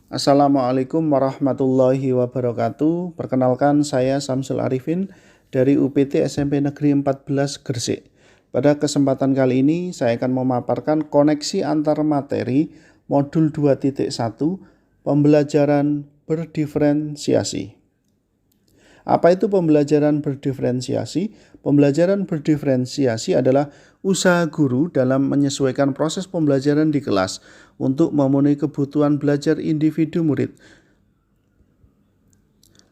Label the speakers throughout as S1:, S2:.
S1: Assalamualaikum warahmatullahi wabarakatuh. Perkenalkan saya Samsul Arifin dari UPT SMP Negeri 14 Gresik. Pada kesempatan kali ini saya akan memaparkan koneksi antar materi modul 2.1 pembelajaran berdiferensiasi. Apa itu pembelajaran berdiferensiasi? Pembelajaran berdiferensiasi adalah usaha guru dalam menyesuaikan proses pembelajaran di kelas untuk memenuhi kebutuhan belajar individu murid.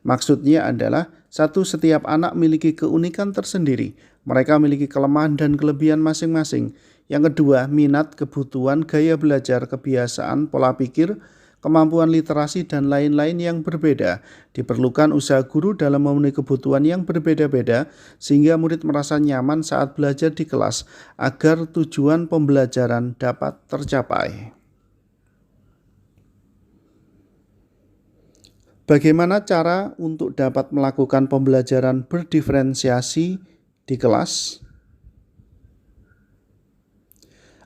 S1: Maksudnya adalah setiap anak memiliki keunikan tersendiri. Mereka memiliki kelemahan dan kelebihan masing-masing. Yang kedua, minat, kebutuhan, gaya belajar, kebiasaan, pola pikir, kemampuan literasi, dan lain-lain yang berbeda. Diperlukan usaha guru dalam memenuhi kebutuhan yang berbeda-beda sehingga murid merasa nyaman saat belajar di kelas agar tujuan pembelajaran dapat tercapai. Bagaimana cara untuk dapat melakukan pembelajaran berdiferensiasi di kelas?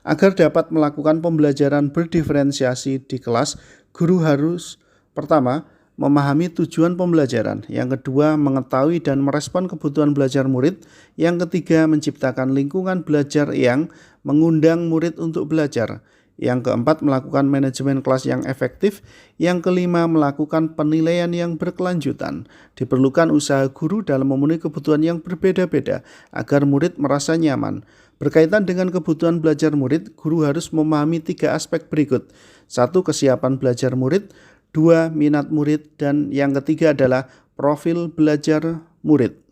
S1: Agar dapat melakukan pembelajaran berdiferensiasi di kelas, guru harus pertama memahami tujuan pembelajaran, yang kedua mengetahui dan merespon kebutuhan belajar murid, yang ketiga menciptakan lingkungan belajar yang mengundang murid untuk belajar, yang keempat melakukan manajemen kelas yang efektif, yang kelima melakukan penilaian yang berkelanjutan. Diperlukan usaha guru dalam memenuhi kebutuhan yang berbeda-beda agar murid merasa nyaman. Berkaitan dengan kebutuhan belajar murid, guru harus memahami 3 aspek berikut. 1. Kesiapan belajar murid, 2. Minat murid, dan yang ketiga adalah profil belajar murid.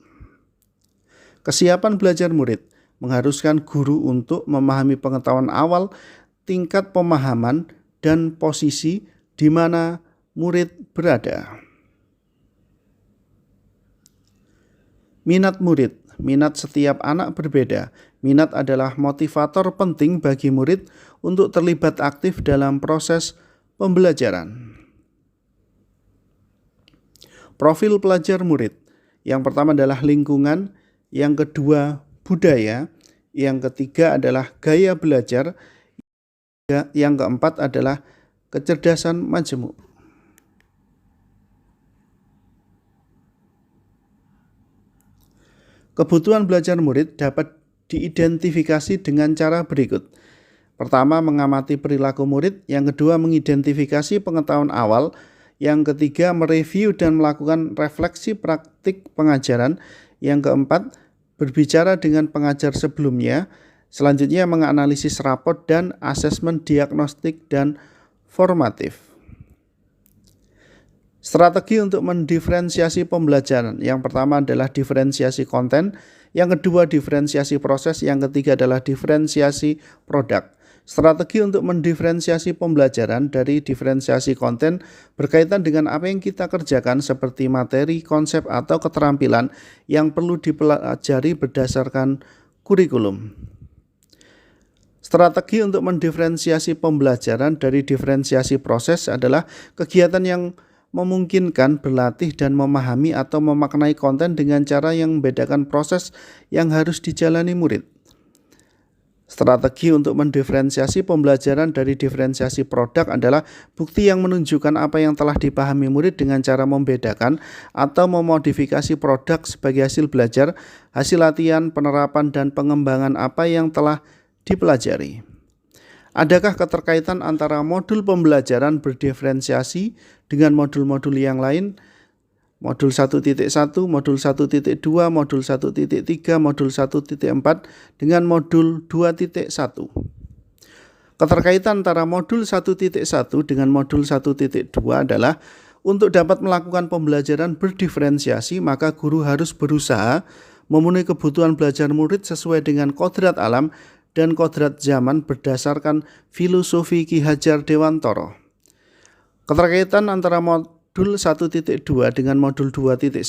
S1: Kesiapan belajar murid mengharuskan guru untuk memahami pengetahuan awal, tingkat pemahaman, dan posisi di mana murid berada. Minat murid. Minat setiap anak berbeda. Minat adalah motivator penting bagi murid untuk terlibat aktif dalam proses pembelajaran. Profil pelajar murid. Yang pertama adalah lingkungan, yang kedua budaya, yang ketiga adalah gaya belajar, yang keempat adalah kecerdasan majemuk. Kebutuhan belajar murid dapat diidentifikasi dengan cara berikut. Pertama, mengamati perilaku murid. Yang kedua, mengidentifikasi pengetahuan awal. Yang ketiga, mereview dan melakukan refleksi praktik pengajaran. Yang keempat, berbicara dengan pengajar sebelumnya. Selanjutnya, menganalisis raport dan asesmen diagnostik dan formatif. Strategi untuk mendiferensiasi pembelajaran. Yang pertama adalah diferensiasi konten, yang kedua diferensiasi proses, yang ketiga adalah diferensiasi produk. Strategi untuk mendiferensiasi pembelajaran dari diferensiasi konten berkaitan dengan apa yang kita kerjakan seperti materi, konsep, atau keterampilan yang perlu dipelajari berdasarkan kurikulum. Strategi untuk mendiferensiasi pembelajaran dari diferensiasi proses adalah kegiatan yang memungkinkan berlatih dan memahami atau memaknai konten dengan cara yang membedakan proses yang harus dijalani murid. Strategi untuk mendiferensiasi pembelajaran dari diferensiasi produk adalah bukti yang menunjukkan apa yang telah dipahami murid dengan cara membedakan atau memodifikasi produk sebagai hasil belajar, hasil latihan, penerapan, dan pengembangan apa yang telah dipelajari. Adakah keterkaitan antara modul pembelajaran berdiferensiasi dengan modul-modul yang lain? Modul 1.1, modul 1.2, modul 1.3, modul 1.4 dengan modul 2.1. Keterkaitan antara modul 1.1 dengan modul 1.2 adalah untuk dapat melakukan pembelajaran berdiferensiasi, maka guru harus berusaha memenuhi kebutuhan belajar murid sesuai dengan kodrat alam dan kodrat zaman berdasarkan filosofi Ki Hajar Dewantara. Keterkaitan antara modul 1.2 dengan modul 2.1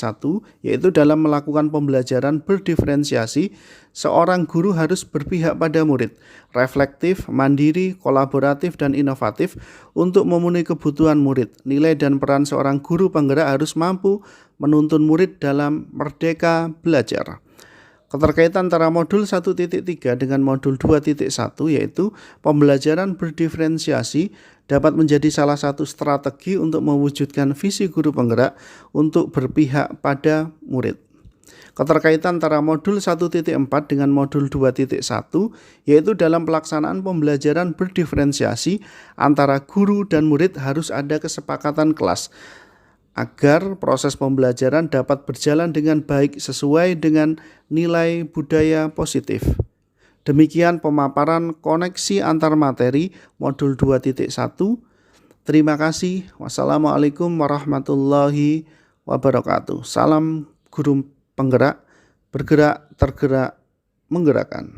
S1: yaitu dalam melakukan pembelajaran berdiferensiasi, seorang guru harus berpihak pada murid, reflektif, mandiri, kolaboratif, dan inovatif untuk memenuhi kebutuhan murid. Nilai dan peran seorang guru penggerak harus mampu menuntun murid dalam merdeka belajar. Keterkaitan antara modul 1.3 dengan modul 2.1 yaitu pembelajaran berdiferensiasi dapat menjadi salah satu strategi untuk mewujudkan visi guru penggerak untuk berpihak pada murid. Keterkaitan antara modul 1.4 dengan modul 2.1 yaitu dalam pelaksanaan pembelajaran berdiferensiasi antara guru dan murid harus ada kesepakatan kelas agar proses pembelajaran dapat berjalan dengan baik sesuai dengan nilai budaya positif. Demikian pemaparan koneksi antar materi modul 2.1. Terima kasih. Wassalamualaikum warahmatullahi wabarakatuh. Salam guru penggerak, bergerak, tergerak, menggerakkan.